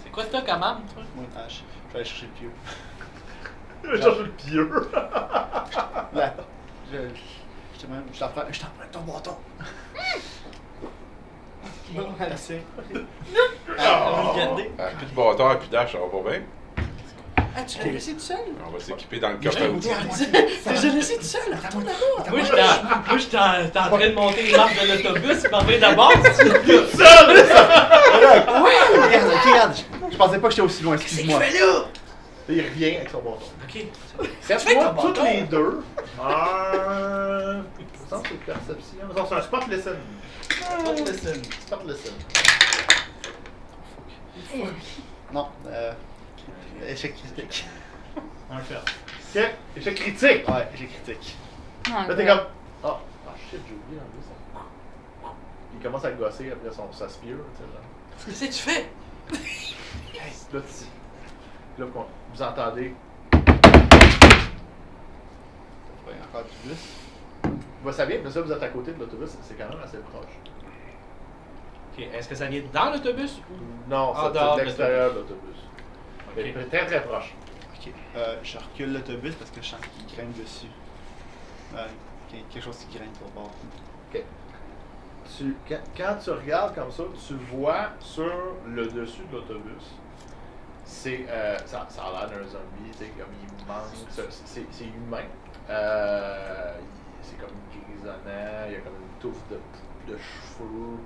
C'est quoi ça comme arme, toi? Moi, je vais aller chercher le pieu. Je vais chercher le pieu. Là, je t'emprunte ton bâton. Bon, assez. Plus de bâtard, plus d'âge, ça va pas bien. Ah, tu l'as laissé tout seul? On va s'équiper dans le coffre à outils. T'as laissé tout seul? Retourne là-bas. Moi, j'étais en train de monter les marches de l'autobus, il m'en vient d'abord. Oui! Regarde, je pensais pas que j'étais aussi loin, excuse-moi. Qu'est-ce qu'il fait là? Il revient avec son bâton. Ok. Faites-moi toutes les deux. Je pense que c'est perception. Non, c'est un spot lesson. Spot lesson. Non, échec critique. Un fait. Ok, échec critique. Ouais, échec critique. Là, t'es comme. Ah, shit, j'ai oublié d'enlever ça. Il commence à gosser après sa spear, tu sais, genre. Qu'est-ce que tu fais? Là, là, vous entendez. Ouais, encore plus. Bah, ça vient, mais ça, vous êtes à côté de l'autobus, c'est quand même assez proche. Ok, est-ce que ça vient dans l'autobus ou. Non, Ah, c'est dehors de de l'extérieur de l'autobus. Ok. Mais très très proche. Ok, je recule l'autobus parce que je sens qu'il grimpe dessus. Quelque chose qui grimpe pour bord. Ok. Quand tu regardes comme ça, tu vois sur le dessus de l'autobus, c'est ça a l'air d'un zombie, tu sais, comme immense, c'est humain. C'est comme grisonnant, il y a comme une touffe de cheveux,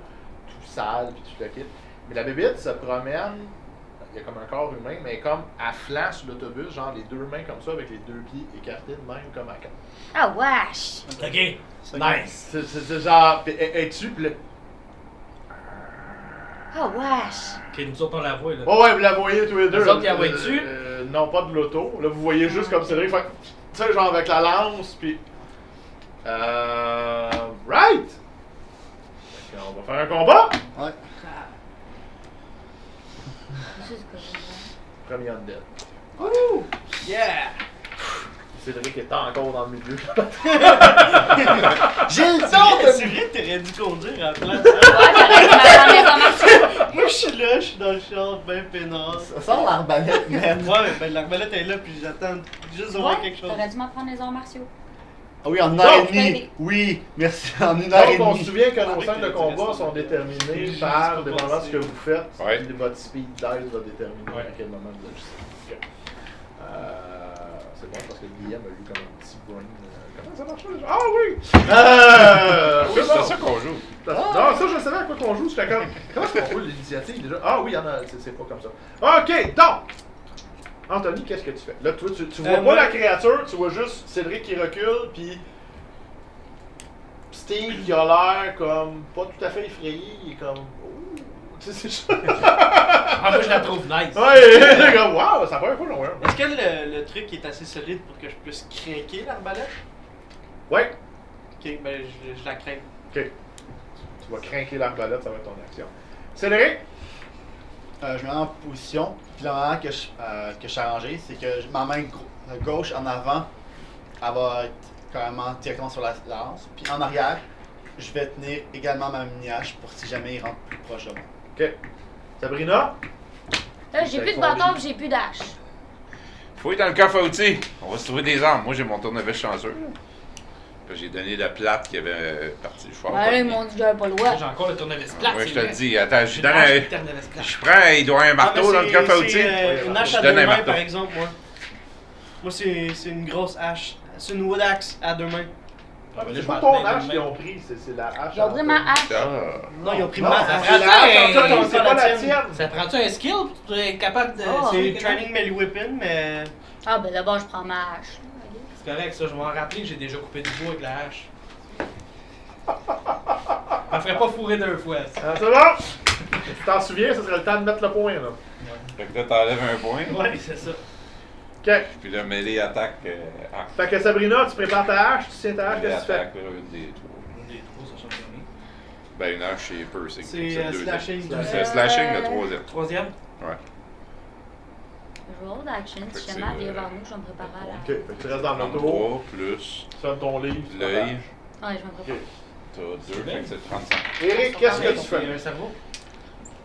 tout sale, puis tu le quittes. Mais la bébête se promène, il y a comme un corps humain, mais comme à flanc sur l'autobus, genre les deux mains comme ça, avec les deux pieds écartés de même, comme à quatre. Ah, wesh! Ok, nice. C'est genre, pis elle est dessus, pis là. Ah, wesh! Ok, nous autres on la voit là. Oh ouais, vous la voyez tous les deux. Nous autres, ils la voient dessus? Non, pas de l'auto. Là, vous voyez juste comme Cédric fait. Tu sais, genre avec la lance, pis. Right! Fait qu'on va faire un combat! Ouais. C'est ce que je veux. Premier undead. Ouh! Yeah! Cédric est encore dans le milieu. J'ai le C'est temps vrai, c'est vrai que t'aurais dû conduire à la place. Ouais, j'aurais dû m'attendre à marcher. Moi, je suis là, je suis dans le char, ben peinard. Ça sent l'arbalète, man. Ouais, ben l'arbalète est là, puis j'attends juste de voir Ouais, quelque chose. t'aurais dû m'apprendre les arts martiaux. Ah oui, en une heure et Donc, demie. Oui, merci, en une heure et Donc, on se demie. souvient que nos Avec scènes de le combat reste, sont on déterminées juste par, pas dépendamment de ce que vous faites, Ouais. puis votre speed dice va déterminer Ouais. à quel moment vous agissez. Ok. C'est bon parce que Guillaume a eu comme un petit brain. Comment ça marche déjà? Ah oui! Oui, bon. c'est ça qu'on joue. Non, ça je savais à quoi qu'on joue, j'étais comme. Comment est-ce qu'on roule l'initiative déjà? Ah oui, il y en a, c'est pas comme ça. Ok, donc! Anthony, qu'est-ce que tu fais? Là, toi, tu vois pas moi- la créature, tu vois juste Cédric qui recule, puis Steve qui a l'air comme pas tout à fait effrayé, il est comme. Oh, tu sais, c'est ça. Ah, moi je la trouve nice. Ouais, il est comme, wow, ça fait un peu long, hein. Est-ce que le truc est assez solide pour que je puisse craquer l'arbalète? Ouais, Ok, ben je la crains. ok. Tu vas craquer l'arbalète, ça va être ton action. Cédric? Je me mets en position, puis le moment que je suis arrangé, c'est que ma main gauche en avant, elle va être carrément directement sur la lance, puis en arrière, je vais tenir également ma mini-hache pour si jamais il rentre plus proche de moi. Ok. Sabrina? Là, j'ai plus de bâton pis j'ai plus d'âge. Fouille dans le coffre à outils. On va se trouver des armes. Moi, j'ai mon tournevis chanceux. Puis j'ai donné la plate qui avait parti. Je crois. Ouais, là, ils m'ont dit que j'avais pas le droit. J'ai encore le tournevis plat. Ouais, c'est je te le vrai. dis. Attends, je J'ai donne une hache un. de tournevis plat. Je prends, il doit y avoir un marteau dans le coffre à outils. Une hache Je à donne deux un mains, marteau. par exemple, moi. Moi, c'est une grosse hache. C'est une wood axe à deux mains. Ah, ben là, C'est je pas vais ton tenir hache une qu'ils main. ont pris, c'est la hache. J'ai pris ma hache. Ah. Non, ils ont pris Non, ma c'est hache. la hache, Hey, c'est pas la tienne. Ça prend-tu un skill pour être capable de. Oh, C'est training melee weapon, mais. Ah, ben d'abord, je prends ma hache. C'est correct, ça, je vais m'en rappeler que j'ai déjà coupé du bois avec la hache. Je me ferais pas fourrer deux fois. Ça. Ah, c'est bon? Tu t'en souviens, ça serait le temps de mettre le point, là. Fait que là, t'enlèves un point. Ouais, c'est ça. Ok. Puis là, mêlée attaque. Fait que Sabrina, tu prépares ta hache, tu tiens ta hache, mêlée qu'est-ce que tu fais? attaque, là, une des trois. Des trous, ça change rien. Ben, une hache, c'est piercing. C'est le deuxième. slashing. C'est slashing, le troisième. Troisième? Ouais. Je roll d'action. Fait Si que jamais c'est, elle vient vers nous, je vais me préparer à la. Ok, fait que tu restes dans l'auto, 33 plus tu donnes ton livre, tu l'œil. Ouais, je vais me préparer. Ok. T'as 2, fait que c'est 35. Eric, qu'est-ce que tu Il y a fais? un cerveau?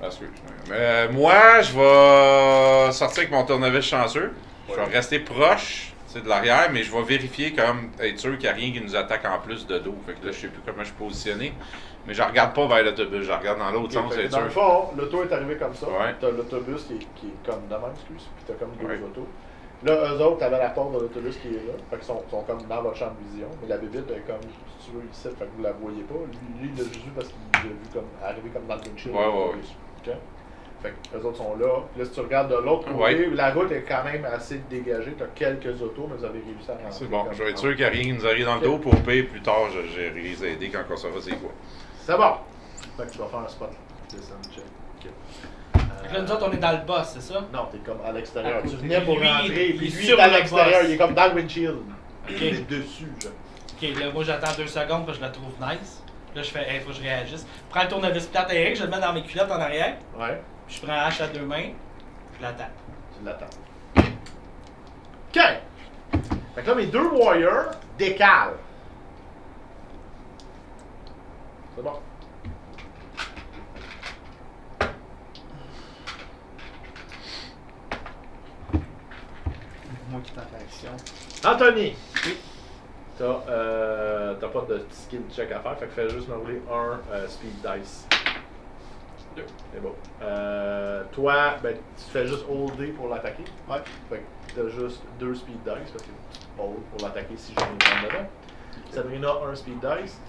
Excuse. Moi, je vais sortir avec mon tournevis chanceux. Je vais rester proche de l'arrière, mais je vais vérifier comme être sûr qu'il n'y a rien qui nous attaque en plus de dos. Fait que là, je sais plus comment je suis positionné. Mais je regarde pas vers l'autobus, je regarde dans l'autre sens, c'est Dans le sûr. fond, l'auto est arrivé comme ça. Ouais. T'as l'autobus qui est comme de même, excuse, puis t'as comme deux Ouais. autos. Là, eux autres, t'avais la porte de l'autobus qui est là. Fait qu'ils sont comme dans votre champ de vision. Mais la bébite est comme, si tu veux, ici, fait que vous la voyez pas. Lui il l'a juste vu parce qu'il l'a vu comme arriver comme dans le windshield. Ouais. Ok? Fait que eux autres sont là. Puis là, si tu regardes de l'autre côté, Ouais. la route est quand même assez dégagée. T'as quelques autos, mais vous avez réussi à rentrer. C'est bon, comme- je vais être sûr qu'il n'y a rien qui nous arrive dans le dos pour payer plus tard, j'ai les aider quand on saura c'est quoi. C'est bon! Fait que tu vas faire un spot. Descend, check. Ok. Fait que là, nous autres, on est dans le boss, c'est ça? Non, t'es comme à l'extérieur. À Tu côté. venais pour Lui, rentrer, il puis est lui, il sur est à le l'extérieur, boss. il est comme dans le windshield. Ok. Il est dessus, genre. Ok, là, moi, j'attends 2 secondes parce que je la trouve nice. Là, je fais, faut que je réagisse. Je prends le tournevis plate à Eric, je le mets dans mes culottes en arrière. Ouais, Puis je prends la hache à 2 mains. Je l'attaque. tu l'attends. Ok! Fait que là, mes deux warriors décalent. C'est bon. Moi qui tente l'action. Anthony! Oui. T'as pas de skill check à faire, fait que fais juste me rouler un speed dice. 2. C'est bon. Toi, ben, tu fais juste holder pour l'attaquer. Ouais. Fait que t'as juste 2 speed dice parce que tu hold pour l'attaquer si je viens de dedans. Sabrina, un speed dice.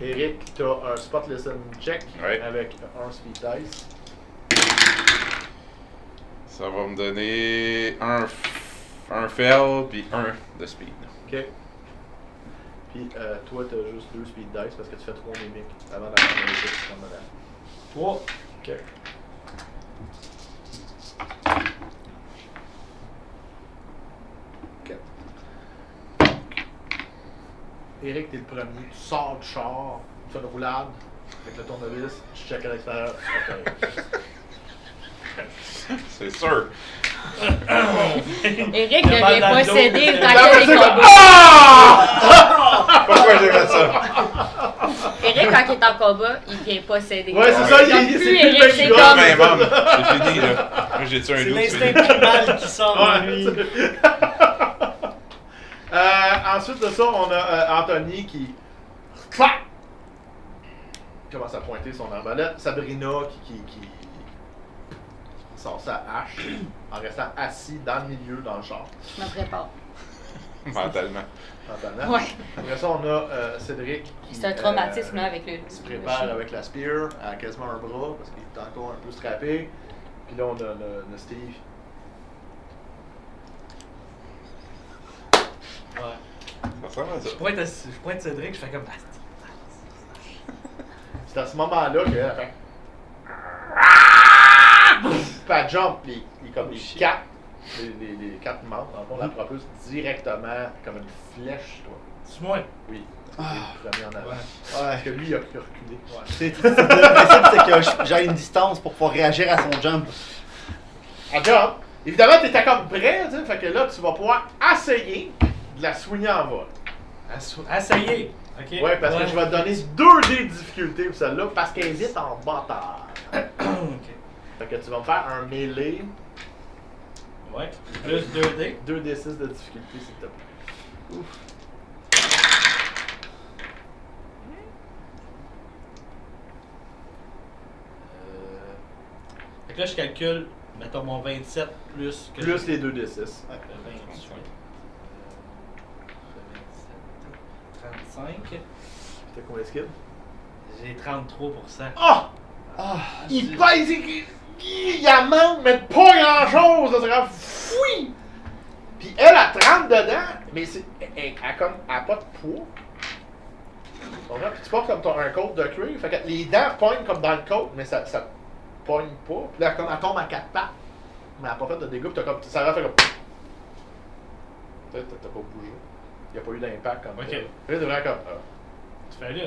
Eric, t'as un spot listen check Ouais. avec un speed dice. Ça va me donner un fail puis un de speed. Ok. Puis toi, t'as juste 2 speed dice parce que tu fais 3 mimiques avant d'avoir un échec comme madame. 3. Ok. Ok. Eric, t'es le premier. Tu sors du char, tu fais une roulade avec le tournevis, tu check à l'extérieur. C'est sûr. Eric Il a mal devient dans le dos. possédé Il quand a il est en combat. Pourquoi j'ai fait ça? Eric, quand il est en combat, il devient possédé. Ouais, c'est ça, Comme c'est plus plus Eric, le c'est même gars. comme... Ben, mam, c'est fini là. Moi j'ai tué un C'est loup. l'instinct primal qui sort en Ouais, lui. ensuite de ça, on a Anthony qui clac, commence à pointer son arbalète. Sabrina qui sort sa hache en restant assis dans le milieu dans le char. Je me prépare. Mentalement. Mentalement. Ouais. Après ça, on a Cédric qui C'est un traumatisme là, avec le se prépare avec la spear à quasiment un bras parce qu'il est encore un peu strappé. Puis là, on a le Steve. Ouais. Ça ressemble à ça. Je pointe Cédric, je fais comme. C'est à ce moment-là qu'elle fait. Puis elle jump, puis comme les quatre, les quatre membres, dans le fond, la propulse directement comme une flèche, toi. C'est moi. Oui. T'es le premier en avant. Ouais. Parce Ouais. que lui, il a reculé. Le principe, c'est que j'ai une distance pour pouvoir réagir à son jump. Elle jump. Évidemment, t'étais comme prêt, tu sais, fait que là, tu vas pouvoir essayer de la soigner en vol. Essayez. Ok. Ouais, parce que je vais te donner 2 dés de difficulté pour celle-là, parce qu'elle est vite en bâtard. Ok. Fait que tu vas me faire un mêlée, Ouais. Plus 2D. 2d6 de difficulté, s'il te plaît. Ouf. Fait que là, je calcule, mettons mon 27 plus. Que Plus j'ai- les 2d6. Le 28. 35. T'as combien de skills? J'ai 33%. Ah! Ah, Il pèse, il en manque, mais pas grand-chose, là, c'est grave. Fouille! Puis elle, elle trempe dedans, mais elle a pas de poids. Tu comprends? Puis tu portes comme un coat de cuir, fait que les dents poignent comme dans le coat, mais ça poigne pas. Puis là, elle tombe à 4 pattes, mais elle a pas fait de dégâts, puis t'as comme, ça va faire comme... T'as pas bougé. Il n'y a pas eu d'impact comme Ok. ça. Là, t'es vraiment comme... Tu fais là.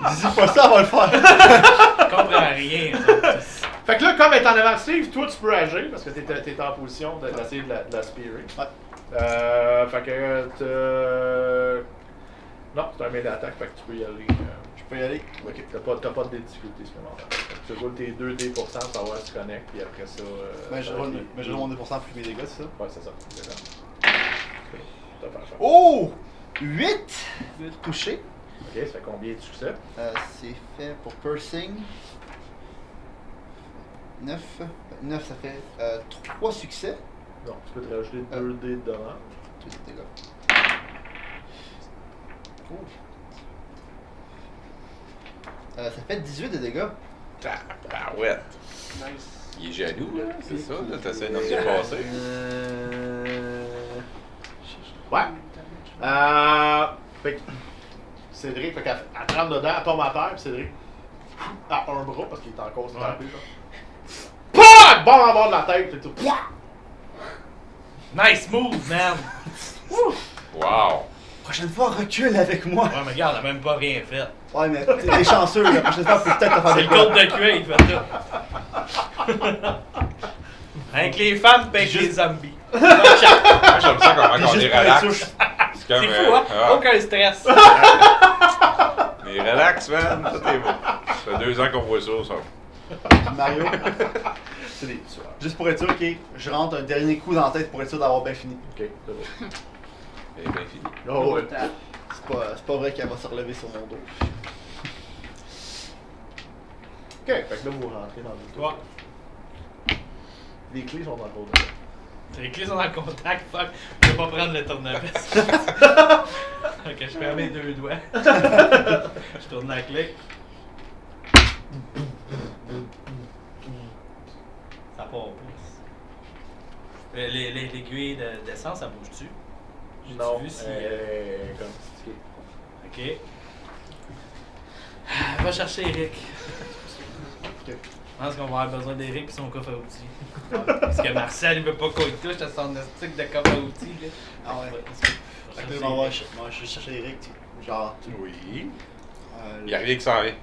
dis pas ça, on va le faire. Je comprends rien. Fait que là, comme elle est en avant de Steve, toi tu peux agir parce que t'es en position d'essayer de la spearer. Ouais. Fait que non, c'est un mail d'attaque, fait que tu peux y aller. Je peux y aller? Ok, t'as pas de difficultés supplémentaires. Fait que tu roules tes 2D pour savoir si tu connectes, puis après ça. Ben, je roule mon 2% plus mes dégâts, c'est ça? Ouais, c'est ça. T'as fait ça. Oh! 8! Touché. Ok, ça fait combien de succès? C'est fait pour piercing. 9. 9, ça fait 3 succès. Non, tu peux te rajouter 2D de dommages. Tous les dégâts. Oh. Ça fait 18 de dégâts. Ouais. Nice. Il est jaloux, là. C'est ça, là. T'essaies de me dépasser. Ouais. Fait que Cédric, fait qu'elle trempe dedans, elle tombe à terre, puis Cédric a un bras parce qu'il est encore stampé, genre. PAH! Bon en bas de la tête, et tout. PAH! Nice move, man! Wow. Prochaine fois, recule avec moi. Ouais, mais regarde, elle a même pas rien fait. Ouais, mais t'es chanceux, la prochaine fois, peut-être te faire C'est des le quoi. code de cuir, il fait ça. Avec les femmes, ben les zombies. Moi, j'aime ça comment on est relax. C'est comme. C'est fou, hein? ah, Aucun stress. mais relax, man. Tout est bon. Ça fait 2 ans qu'on voit ça. Mario, C'est des tueurs. juste pour être sûr, ok, je rentre un dernier coup dans la tête pour être sûr d'avoir bien fini. Ok, c'est bon. Et bien fini. Oh, ouais. C'est pas vrai qu'elle va se relever sur mon dos. Ok, fait que là, vous rentrez dans le tour. Ouais. Les clés sont dans le cours Les clés sont dans le contact, fuck. Je vais pas prendre le tournevis. Ok, je perds mes 2 doigts. Je tourne la clé. Ça part plus. L'aiguille d'essence, ça bouge-tu? J'ai Non, vu si. comme stické. Ok. Va chercher Eric. Ok. Je pense qu'on va avoir besoin d'Eric et son coffre à outils. Parce que Marcel, il veut pas qu'on y touche à son stick de coffre à outils. Là. Ah ouais. Fait que là, on va chercher Eric, genre. Oui. euh, Il y a rien qui s'en vient.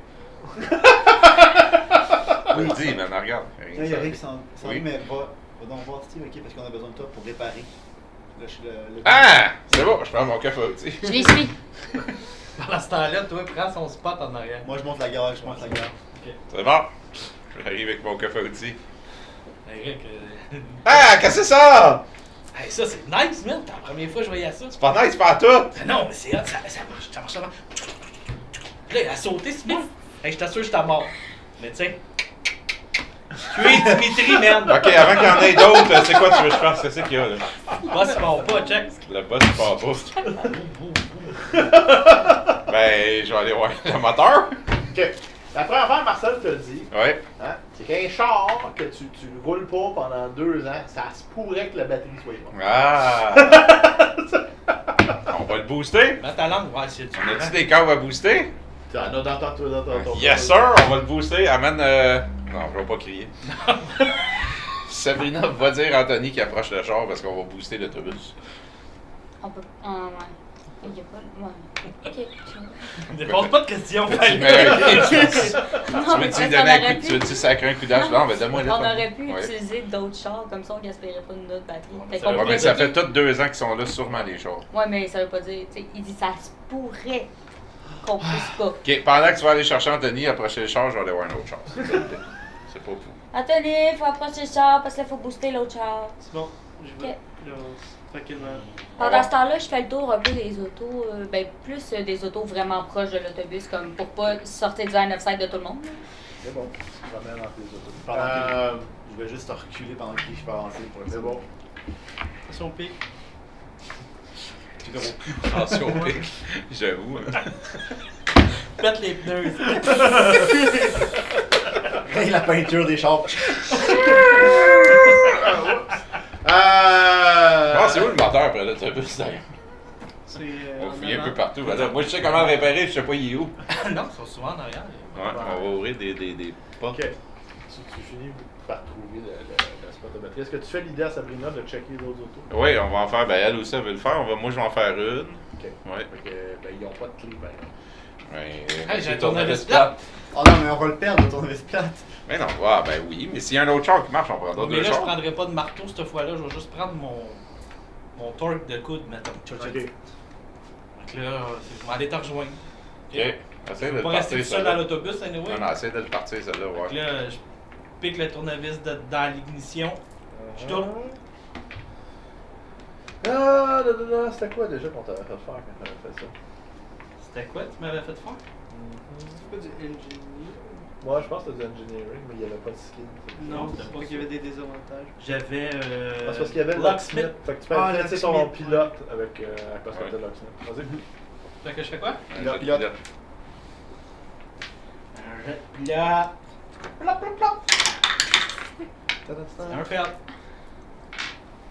Oui. Dis, man, regarde. Là, il y a Eric qui s'en Oui. vient, mais va donc voir Steve, ok, parce qu'on a besoin de toi pour réparer. Là, je suis le. Ah! C'est bon, je prends mon café aussi. Je les suis. Pendant ce temps-là, toi, prends son spot en arrière. Moi, je monte la garage, je monte la garage. Ok. C'est bon. J'arrive avec mon café aussi. Eric, Ah! Qu'est-ce que c'est ça? hey, ça c'est nice, man. C'est la première fois que je voyais ça. C'est pas nice, pas tout. Ah non, mais c'est hot, ça marche, ça marche. Là, il a sauté, c'est bon. Hey, je t'assure, je t'ai mort. Mais tu sais. Tu es Dimitri, man. Ok, avant qu'il y en ait d'autres, c'est quoi tu veux que je fasse? C'est ça qu'il y a là? Boss, ils vont pas, check. Le boss, il part pas. Ben, je vais aller voir le moteur. Ok. La première fois, Marcel te dit, Ouais. hein, c'est qu'un char que tu ne roules pas pendant 2 ans, ça se pourrait que la batterie soit morte. Ah! On va le booster? Mets ta langue, ouais, c'est du. On a-tu des câbles à booster? Tu en as dans ton. Yes sir, on va le booster. Amène. Non, je vais pas crier. Sabrina va dire à Anthony qui approche le char parce qu'on va booster l'autobus. On peut. Ouais. Il y a pas. Ouais. Ok. Ne pose pas de questions, Tu fallait. Non, mais veux-tu parce donner qu'on un aurait coup, pu- tu veux-tu sacrer un coup d'âge? Non, mais donne-moi le On temps. aurait pu Ouais. utiliser d'autres chars, comme ça on gaspillerait pas de notre batterie. Ouais, Fait ça qu'on va, Ouais, pourrait mais ça dire- fait tous 2 ans qu'ils sont là, sûrement les chars. Ouais, mais ça veut pas dire. Tu sais, il dit ça se pourrait qu'on puisse pas. Ok, pendant que tu vas aller chercher Anthony, approcher le char, je vais aller voir un autre char. C'est pas fou. Attendez, faut approcher le char parce qu'il faut booster l'autre char. C'est bon, je vais. Ok. Là, tranquillement. Pendant ce temps-là, je fais le tour un peu des autos, ben plus des autos vraiment proches de l'autobus, comme pour pas sortir du line of sight de tout le monde. C'est bon. Tu te ramènes dans tes autos. Pendant que je vais juste reculer pendant que je peux avancer pour C'est bon. Attention, pic. Tu gros cul. Attention au pic. J'avoue. Hein. Pète les pneus. Rien la peinture des chars. Ah, c'est où le moteur après l'autobus d'ailleurs? C'est. On fouille un peu partout. Ben là, moi, je sais comment le réparer, je sais pas il est où. Non, ils sont souvent en arrière. Ouais, on va ouvrir des portes. Ok. Tu finis par trouver le spot de batterie. Est-ce que tu fais l'idée à Sabrina de checker les autres autos? Oui, on va en faire. Ben, elle aussi, elle veut le faire. Moi, je vais en faire une. Ok. Ouais. Fait que, ben, ils n'ont pas de clé, ben. Ouais, Hey, j'ai un tournevis tournevis plate. Oh non, mais on va le perdre, le tournevis plate. Mais non, ah, ben oui. Mais s'il y a un autre char qui marche, on prendra Mais deux là, je chars. prendrai pas de marteau cette fois-là, je vais juste prendre mon torque de coude, mettons. Ok. Donc là, je vais aller te rejoindre. Ok. Essaye Je de veux le pas rester partir, tout seul dans celle-là. l'autobus, anyway. Non, non, essaye de le partir, celle-là, Donc ouais. là, je pique le tournevis dans l'ignition. Je tourne. Ah, là, c'était quoi déjà qu'on t'avait fait faire quand t'avais fait ça? C'était quoi tu m'avais fait faire? C'est pas du engineer. Moi, je pense que c'était du engineering, mais il n'y avait pas de skill. Non, c'était c'est pas pas qu'il y avait des désavantages. J'avais. Ah, c'est parce qu'il y avait Locksmith. Locksmith. Fait que tu peux Ah, influencer ton Locksmith. pilote avec à cause que Ouais. t'as Locksmith. Vas-y. Fait que je fais quoi? Un Là, jet de là. pilote. Un jet de pilote. Plop, plop, plop. Un fait.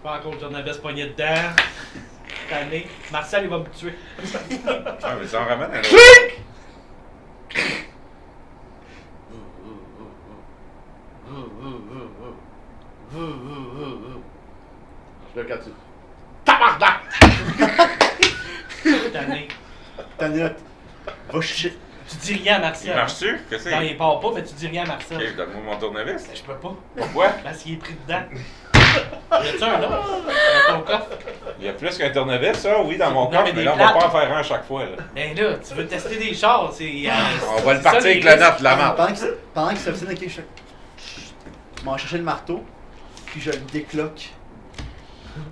Pas encore le tournevis pogné dedans. Tanné. Marcel, il va me tuer. Ah, mais ça en ramène un autre. Je le capture. Tanné. Tanette, va chier. Tu dis rien à Il Marcel. marche-tu? Qu'est-ce que Non, c'est? il part pas, mais tu dis rien à Marcel. Ok, donne-moi mon tournevis. Je peux pas. Pourquoi? Parce qu'il est pris dedans. Y a-tu un autre dans ton coffre? Il y a plus qu'un tournevis, ça, oui, dans mon Non, coffre, mais mais des là, on va plates. pas en faire un à chaque fois, là. Ben là, tu veux tester des chars, c'est. On va le partir avec la note, la map. Pendant qu'il s'obstine avec les chats, je m'en chercher le marteau, puis je le décloque.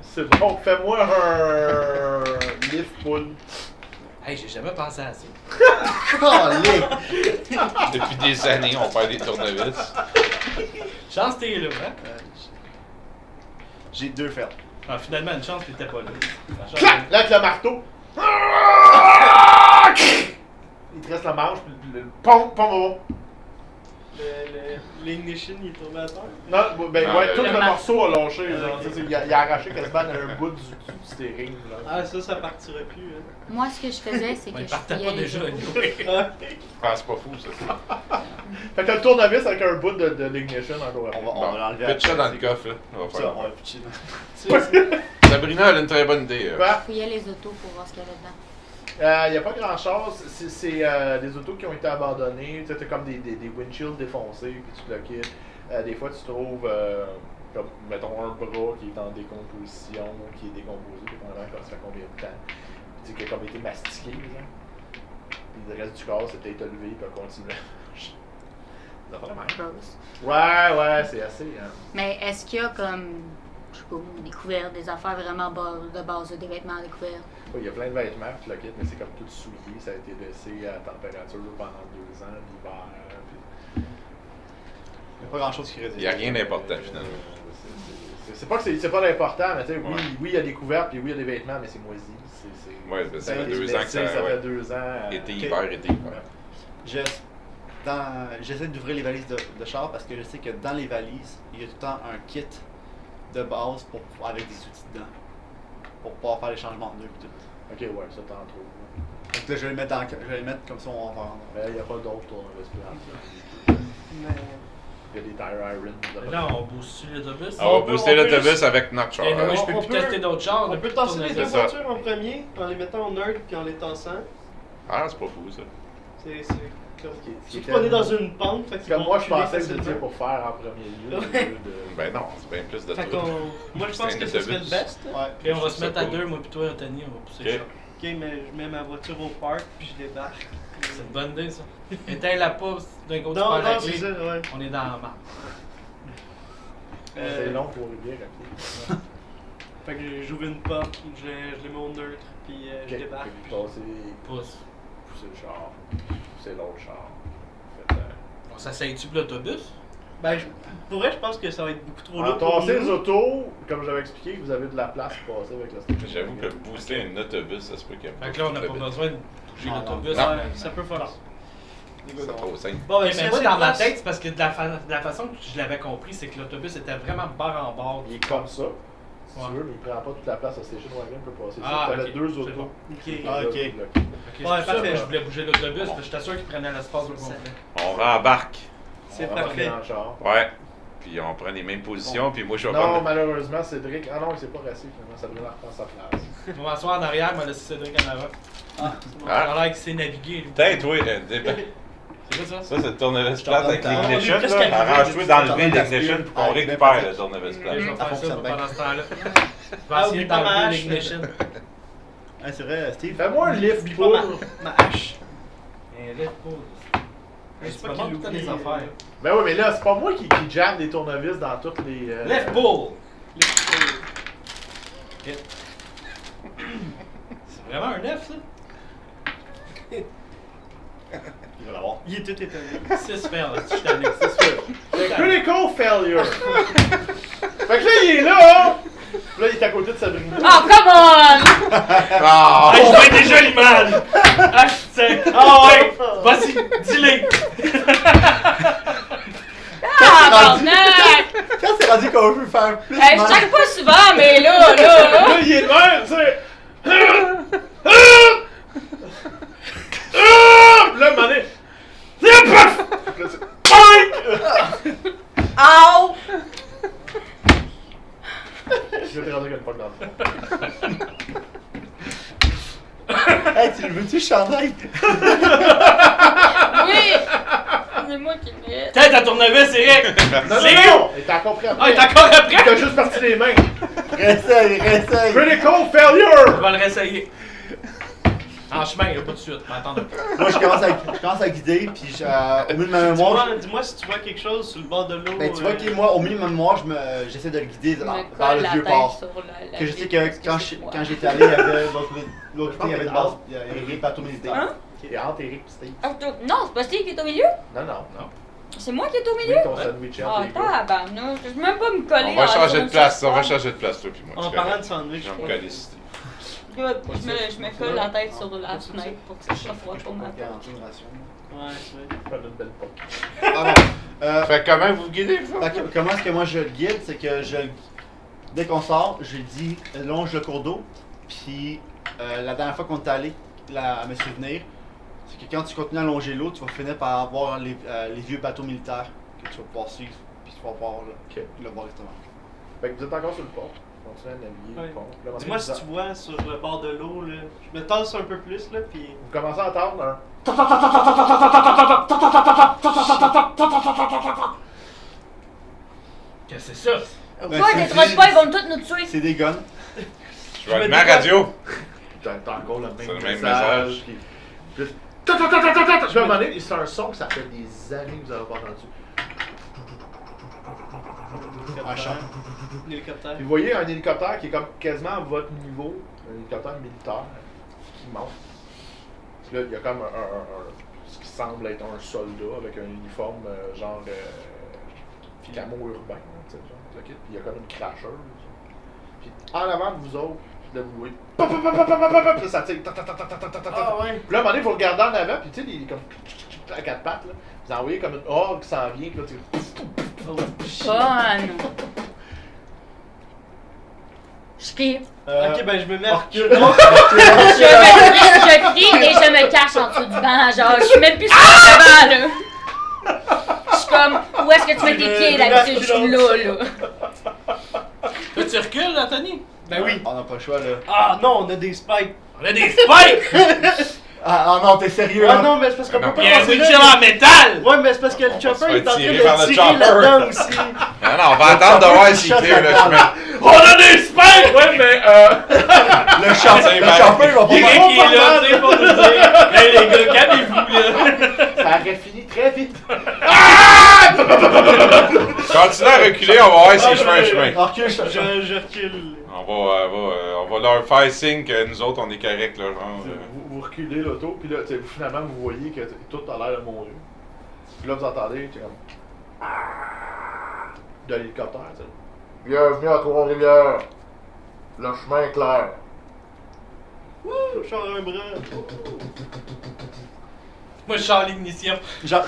C'est bon, fais-moi un lift pull. Hey, j'ai jamais pensé à ça. Calé! Depuis des années, on perd des tournevis. Chance, t'es là, hein? J'ai 2 fails. Ah, finalement, une chance, t'étais pas là. La chance, Clac! Là, avec le marteau. Il te reste la manche, puis le pom, pom, pom. L'ignition, il est tombé à terre. Non, ben Non, ouais, tout le le mar- morceau a lâché. Genre, tu sais, il a arraché quasiment un bout du steering. Là. Ah, ça partira plus. Hein. Moi, ce que je faisais, c'est on que il je partait fouillais pas les déjà. autos. nous. Ah, c'est pas fou, ça. Fait que t'as le tournevis avec un bout de l'ignition encore après. On va l'enlever. Pitch ça dans le coffre, là. On va Ça, faire. on va pitcher dans- Sabrina, elle a une très bonne idée. Quoi? Je fouillais les autos pour voir ce qu'il y avait dedans. Il n'y a pas grand chose. C'est des autos qui ont été abandonnées. Tu sais, t'as comme des windshields défoncés, puis tu le quittes. Des fois, tu trouves, comme, mettons, un bras qui est en décomposition, qui est décomposé, dépendamment quand ça fait combien de temps. Puis, tu sais, qui a comme été mastiqué, genre. Puis le reste du corps, c'est peut-être levé, puis a continué à marcher. Ça fait la même. Gross. Ouais, c'est assez. Hein. Mais est-ce qu'il y a comme, je sais pas, des couverts, des affaires vraiment de base, des vêtements découverts? Il y a plein de vêtements, puis tu le quittes, mais c'est comme tout souillé. Ça a été laissé à température pendant 2 ans, l'hiver. Puis... Il n'y a pas grand chose qui résiste. Il n'y a rien d'important, finalement. C'est pas que c'est pas l'important, mais tu sais, oui, il y a des couvertes, puis oui, il y a des vêtements, mais c'est moisi. Ouais, ben, ça fait c'est 2 ans que ça. Ça ouais. fait 2 ans. Été, Ok. hiver, été, hiver. J'essaie d'ouvrir les valises de char parce que je sais que dans les valises, il y a tout le temps un kit de base avec des outils dedans. Pour pouvoir faire les changements de nœuds et tout. Ok, ouais, ça t'en trouves. Donc là, je vais les mettre comme ça, on va voir. Mais il n'y a pas d'autres tournevis plans. Mais. Il y a des tire irons. Là, on booste l'autobus. On va On peut- booster on peut l'autobus juste- avec notre char. Et moi, je on peux plus peut- tester d'autres chars. On peut tasser les deux ça. voitures en premier, en les mettant en neutre puis en les tassant. Ah, c'est pas fou, ça. C'est comme. Qui Surtout qu'on est dans une pente, fait Comme moi, je reculer pensais que c'était facilement. pour faire en premier lieu. au Ouais. lieu de- Ben non, c'est bien plus de Fait trucs. qu'on. Moi, je C'est pense un que ce serait le autobus. best. Ouais. Puis on va Je se sais mettre à pas. deux, moi puis toi, Anthony, on va pousser le Ok. char. Ok, mais je mets ma voiture au parc puis je débarque. C'est une bonne idée, ça. Éteins-la pas d'un côté, tu Non, perds la non, c'est clé. ça, ouais. On est dans la marque. C'est long pour rivière à pied. Fait que j'ouvre une porte, je les mets au neutre puis je Ok. débarque. Puis passer, Pousse. pousser le char. Pousser l'autre char. Fait, On s'asseye-tu pour l'autobus? Ben, pour vrai, je pense que ça va être beaucoup trop en lourd. pour tasser les nous. autos, comme j'avais expliqué, vous avez de la place pour passer avec la station. J'avoue que booster un autobus, ça se peut qu'il y ait Fait que là, on n'a pas besoin de bouger Non, l'autobus. non. Ouais, Ouais, ça peut faire. C'est trop simple. Bon, Mais si moi, assez dans de ma place- tête, c'est parce que de la façon que je l'avais compris, c'est que l'autobus était vraiment barre en bord. Il est comme ça, si Ouais. tu veux, mais il prend pas toute la place. La station wagon peut passer Ah, ça. T'avais ok, 2 c'est autos. bon. Ok. Ah, ok. Ok, c'est pour ça parfait. que je voulais bouger l'autobus, parce que j'étais sûr qu'il prenait l'espace au complet. On rembarque. C'est On rentre parfait. dans le char. Ouais. Puis on prend les mêmes positions, puis moi je vais Non, prendre. malheureusement, Cédric. Ah non, il s'est pas resté finalement. Sabrina reprend sa place. Je vais m'asseoir en arrière, je vais laisser Cédric en avant. Ah, Ah. Ça a l'air qu'il sait naviguer, lui. Putain, toi, C'est quoi ça? ça c'est le tournevis plate avec On est l'ignition. presque là. arrivé. Arrange-toi d'enlever On est l'ignition pour qu'on Ah, récupère bien le tournevis Je plate. vais Ça faire ça fonctionne bien. pendant ce temps-là. essayer oublie pas ma d'enlever hache. l'ignition. Ah, c'est vrai, Steve. Fais-moi un lift Oublie pour. pas ma hache. Un lève pas. Je sais Tu pas peux qu'il tout le temps des oublie, affaires. Ben oui, mais là, c'est pas moi qui jamme des tournevis dans toutes les. Left pull! C'est vraiment un 9, ça? Il va l'avoir. Il est tout étonné. 6 fails, là, je suis tanné. C'est critical failure. Fait que là, il est là. Puis là, il est à côté de Sabrina. Oh, come on! Ah! Hey, je vois déjà l'image! Ah, je sais! Ah ouais! Vas-y, dis-les! Ah, barnac! Quand c'est rendu qu'on veut faire plus Hey, je mal. check pas souvent, mais là. Là, il est de même, tu sais. Puis là, à un moment donné. Là, c'est. Ow! Je vais te rendre une poque dans le fond. Hey, tu le veux-tu, chandail? Oui! C'est moi qui le mets. Tiens, ta tournevis, Eric! Non, C'est non! Il est encore prêt Ah, il est après. encore après! Il t'a juste parti les mains. Réessaye, réessaye. Critical Je failure! vais le réessayer. En chemin, il n'y a pas de suite, mais attends un peu. Moi, je commence à guider, puis au milieu de ma mémoire. Dis-moi si tu vois quelque chose sur le bord de l'eau. Ben, tu vois que moi, au milieu de ma mémoire, j'essaie de le guider Je me vers le colle la vieux tête port. sur la Que je sais vitre que parce c'est moi. quand j'étais allé, il y avait l'autre côté, il y avait une base, il y avait des bateaux militaires. Hein? Il est entre Eric et Steve. Ah, non, c'est pas Steve qui est au milieu? Non, non. C'est moi qui est au Oui, milieu? ton sandwich Ah, entre les gars. tabarnouche, je veux même pas me coller. On va dans changer la de place, zone on va sur changer de place, toi puis moi. En tu parlant connais. de sandwich, Je vais me coller ici. Je me colle la tête sur la fenêtre pour que ça soit froid pour ma tête. Garantie une ration. Ouais, c'est vrai. Prends une belle poque. Ah bon. Fait que comment vous guidez, ça? Fait que comment est-ce que moi je le guide? C'est que dès qu'on sort, je lui dis longe le cours d'eau. Puis la dernière fois qu'on est allé à me souvenir, c'est que quand tu continues à longer l'eau, tu vas finir par avoir les vieux bateaux militaires que tu vas pouvoir suivre. Puis tu vas pouvoir le voir justement. Fait que vous êtes encore sur le pont. Continuez à naviguer Ouais. le pont. Puis là, Dis-moi si tu vois sur le bord de l'eau, là. Je me tasse un peu plus, là, puis. Vous commencez à entendre un. Qu'est-ce que c'est ça? Ben, Quoi, c'est- des trottes pas, ils vont tous nous tuer. C'est des guns. Je vais allumer la radio. T'as encore le C'est même le même message. message. Puis je vais à un moment donné, c'est un son que ça fait des années que vous n'avez pas entendu. Un champ. Un hélicoptère. Puis vous voyez un hélicoptère qui est comme quasiment à votre niveau, un hélicoptère militaire qui monte. Puis là, il y a comme ce qui semble être un soldat avec un uniforme genre camo urbain, tu sais, genre, le kit. Puis il y a comme une cracheuse. Puis en avant de vous autres, de vous voyez, puis là, ça tire. Ah ouais. Puis là, à un moment donné, il faut le garder en avant, puis tu sais, il est comme à quatre pattes, là. Vous en voyez comme une horde qui s'en vient, puis là, tu Fun. Je crie. Ok, ben je me mets à recule. Je crie et je me cache en dessous du banc. Genre, je suis même plus sur le banc, là. Je suis comme, où est-ce que tu mets tes pieds d'habitude? Je suis là. Là, tu recules, Anthony? Ben oui. On n'a pas le choix là. Ah non, on a des spikes. On a des spikes! Ah non, t'es sérieux Ah là? non, mais c'est parce qu'on Ah non. peut Il y pas a un passer windshield là. en métal! Ouais, mais c'est parce que le On va chopper se faire est en train tirer par de le tirer chopper. là-dedans aussi. Non, non, on va attendre de voir s'il tire le chemin. On a des spikes! Ouais, mais Le chopper, il va pas Eric mal. qui est là, tu sais, pour nous dire. Hey les gars, calmez-vous, là! ça aurait fini très vite. Continue à reculer, on va voir s'il fait un chemin. Recule, je Je recule. On va leur faire signe que nous autres, on est corrects, là, genre. Vous reculez l'auto, puis là, tu sais, finalement, vous voyez que tout a l'air de mourir. Puis là, vous entendez, tu sais, comme. De l'hélicoptère, tu sais. Bienvenue à Trois-Rivières. Le chemin est clair. Je sors un bras. Moi, je sors l'ignition. Genre,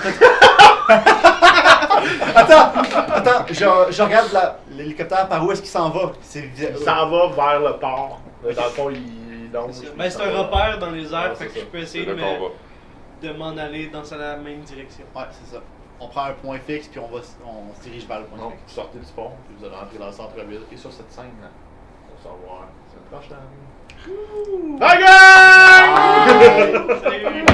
attends, je regarde l'hélicoptère par où est-ce qu'il s'en va. Il s'en va vers le port. Dans le fond, il longe. Ben c'est un repère dans les airs, Ouais, fait que c'est je peux C'est essayer là qu'on va. de m'en aller dans la même direction. Ouais, c'est ça. On prend un point fixe puis on se dirige vers le point Donc, fixe. vous sortez du pont, puis vous allez entrer dans le centre-ville. Et sur cette scène, là, on s'en va. C'est une prochaine. Bye guys! Salut!